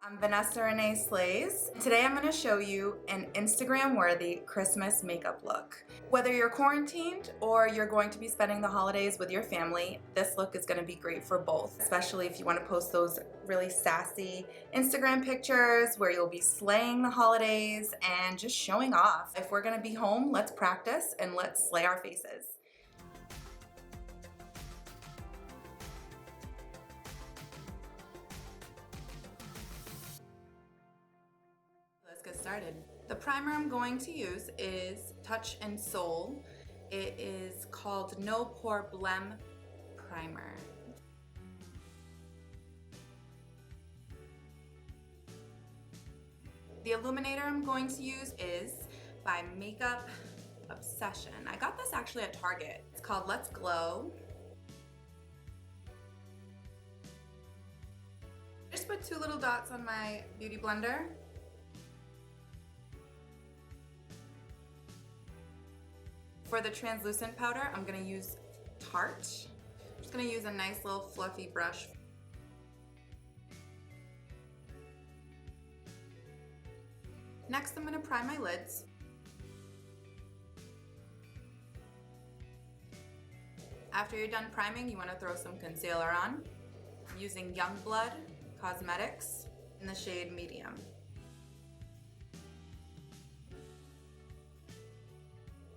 I'm Vanessa Renee Slays. Today I'm going to show you an Instagram-worthy Christmas makeup look. Whether you're quarantined or you're going to be spending the holidays with your family, this look is going to be great for both, especially if you want to post those really sassy Instagram pictures where you'll be slaying the holidays and just showing off. If we're going to be home, let's practice and let's slay our faces. Let's get started. The primer I'm going to use is Touch and Soul. It is called No Pore Blem Primer. The illuminator I'm going to use is by Makeup Obsession. I got this actually at Target. It's called Let's Glow. Just put 2 little dots on my beauty blender. For the translucent powder, I'm going to use Tarte. I'm just going to use a nice little fluffy brush. Next, I'm going to prime my lids. After you're done priming, you want to throw some concealer on. I'm using Youngblood Cosmetics in the shade Medium.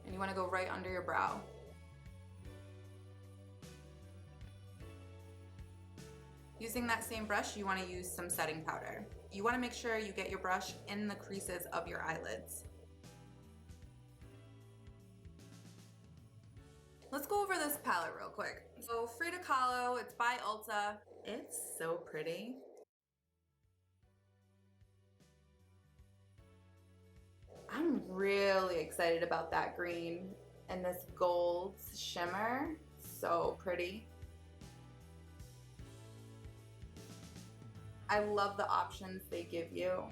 And you want to go right under your brow. Using that same brush, you want to use some setting powder. You want to make sure you get your brush in the creases of your eyelids. Let's go over this palette real quick. So Frida Kahlo, it's by Ulta. It's so pretty. I'm really excited about that green and this gold shimmer. So pretty. I love the options they give you.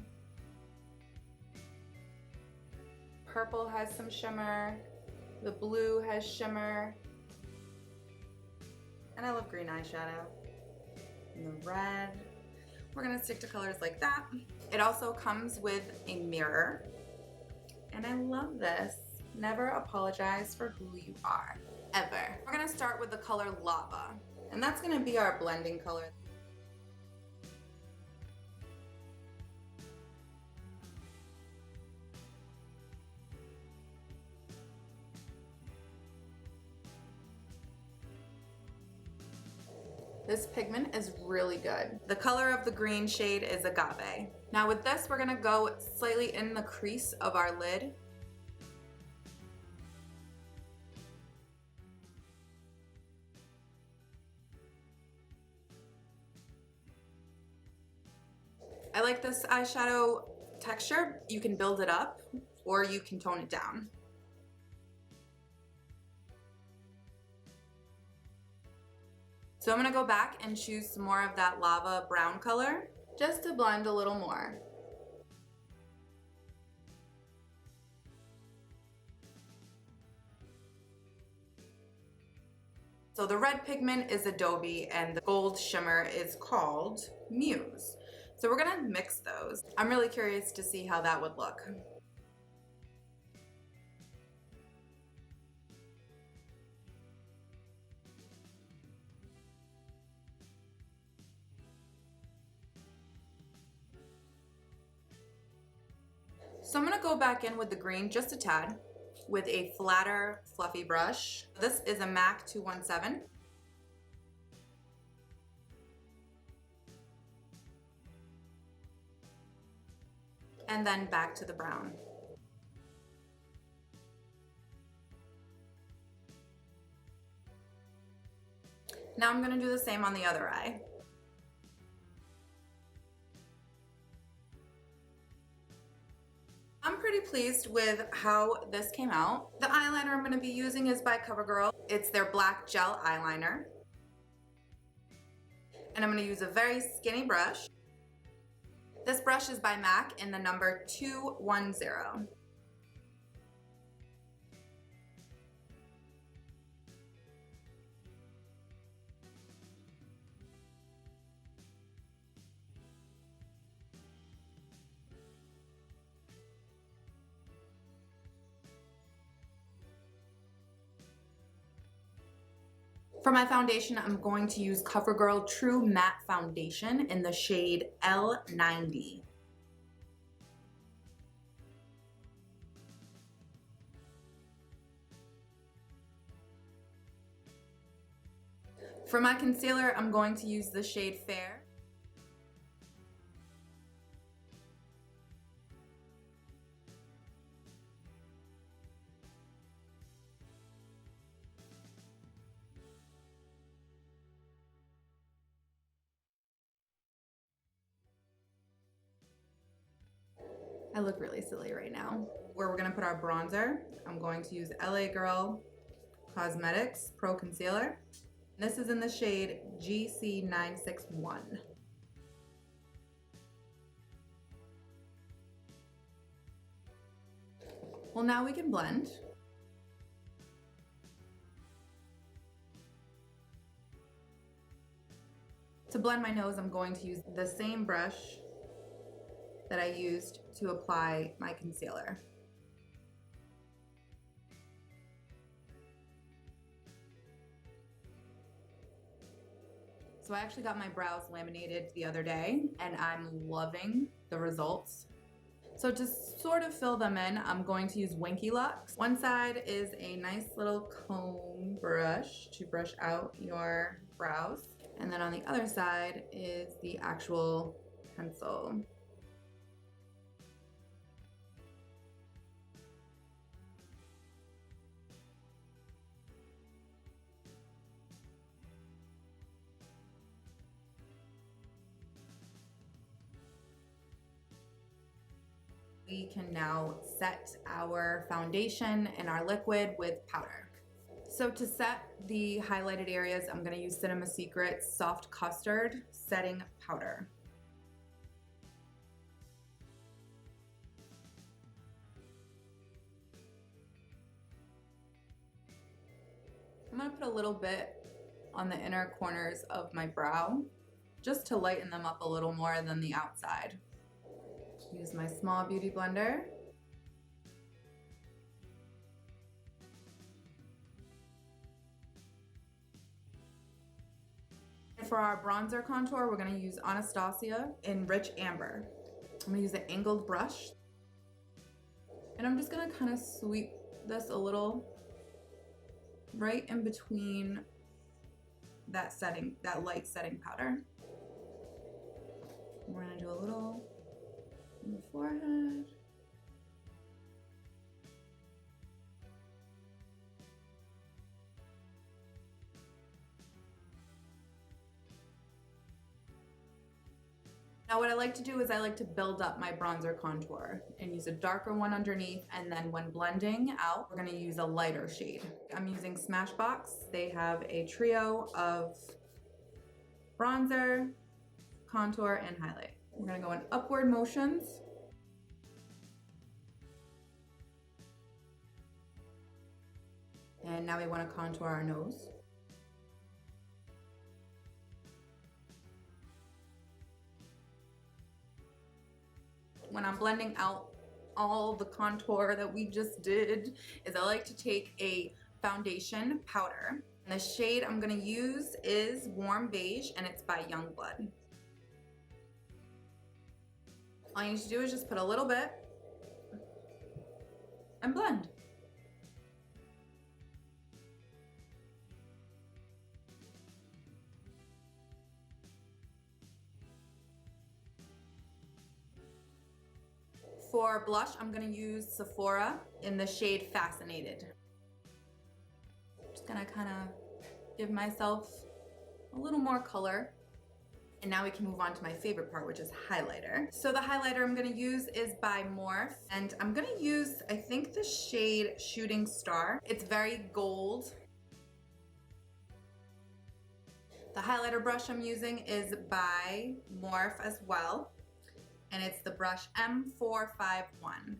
Purple has some shimmer. The blue has shimmer. And I love green eyeshadow. And the red. We're gonna stick to colors like that. It also comes with a mirror. And I love this. Never apologize for who you are, ever. We're gonna start with the color Lava, and that's gonna be our blending color. This pigment is really good. The color of the green shade is Agave. Now with this, we're gonna go slightly in the crease of our lid. I like this eyeshadow texture. You can build it up or you can tone it down. So I'm gonna go back and choose some more of that lava brown color just to blend a little more. So the red pigment is Adobe and the gold shimmer is called Muse. So we're gonna mix those. I'm really curious to see how that would look. So I'm gonna go back in with the green just a tad with a flatter, fluffy brush. This is a MAC 217. And then back to the brown. Now I'm gonna do the same on the other eye. I'm pretty pleased with how this came out. The eyeliner I'm gonna be using is by CoverGirl. It's their black gel eyeliner. And I'm gonna use a very skinny brush. This brush is by MAC in the number 210. For my foundation, I'm going to use CoverGirl True Matte Foundation in the shade L90. For my concealer, I'm going to use the shade Fair. I look really silly right now. Where we're gonna put our bronzer, I'm going to use LA Girl Cosmetics Pro Concealer. This is in the shade GC961. Well, now we can blend. To blend my nose, I'm going to use the same brush that I used to apply my concealer. So I actually got my brows laminated the other day and I'm loving the results. So to sort of fill them in, I'm going to use Winky Lux. One side is a nice little comb brush to brush out your brows. And then on the other side is the actual pencil. We can now set our foundation and our liquid with powder. So to set the highlighted areas, I'm going to use Cinema Secret's Soft Custard Setting Powder. I'm going to put a little bit on the inner corners of my brow, just to lighten them up a little more than the outside. Use my small beauty blender. For our bronzer contour, we're going to use Anastasia in Rich Amber. I'm going to use an angled brush. And I'm just going to kind of sweep this a little right in between that light setting powder. We're going to do a little in the forehead. Now what I like to do is I like to build up my bronzer contour and use a darker one underneath, and then when blending out, we're going to use a lighter shade. I'm using Smashbox. They have a trio of bronzer, contour, and highlight. We're going to go in upward motions. And now we want to contour our nose. When I'm blending out all the contour that we just did, is I like to take a foundation powder. And the shade I'm going to use is Warm Beige, and it's by Youngblood. All you need to do is just put a little bit and blend. For blush, I'm going to use Sephora in the shade Fascinated. Just going to kind of give myself a little more color. And now we can move on to my favorite part, which is highlighter. So the highlighter I'm going to use is by Morphe, and I'm going to use, I think, the shade Shooting Star. It's very gold. The highlighter brush I'm using is by Morphe as well, and it's the brush M451.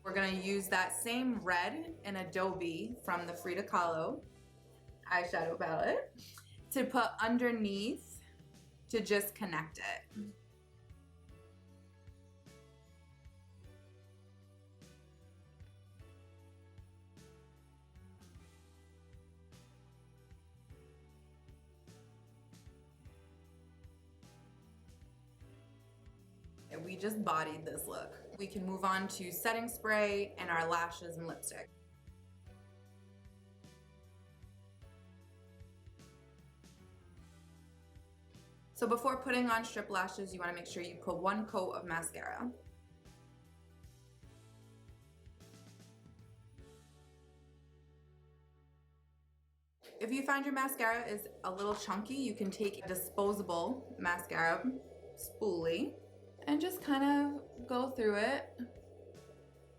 We're gonna use that same red in Adobe from the Frida Kahlo eyeshadow palette to put underneath to just connect it. We just bodied this look. We can move on to setting spray and our lashes and lipstick. So before putting on strip lashes, you want to make sure you put 1 coat of mascara. If you find your mascara is a little chunky, you can take a disposable mascara spoolie and just kind of go through it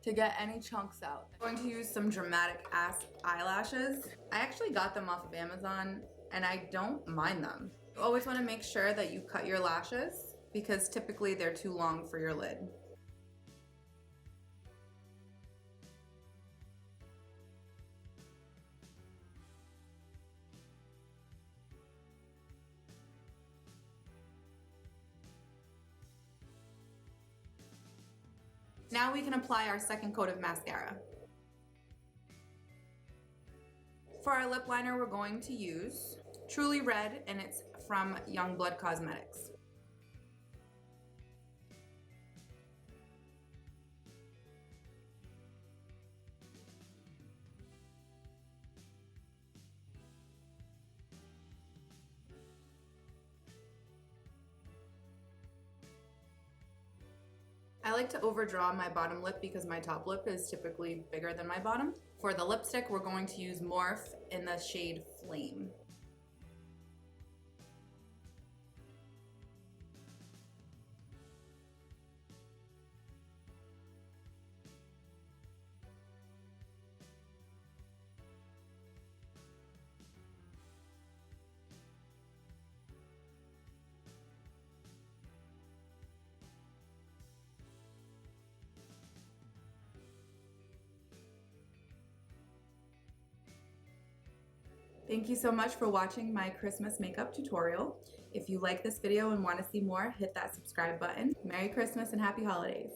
to get any chunks out. I'm going to use some dramatic ass eyelashes. I actually got them off of Amazon and I don't mind them. You always want to make sure that you cut your lashes because typically they're too long for your lid. Now we can apply our second coat of mascara. For our lip liner, we're going to use Truly Red, and it's from Youngblood Cosmetics. I like to overdraw my bottom lip because my top lip is typically bigger than my bottom. For the lipstick, we're going to use Morph in the shade Flame. Thank you so much for watching my Christmas makeup tutorial. If you like this video and want to see more, hit that subscribe button. Merry Christmas and Happy Holidays.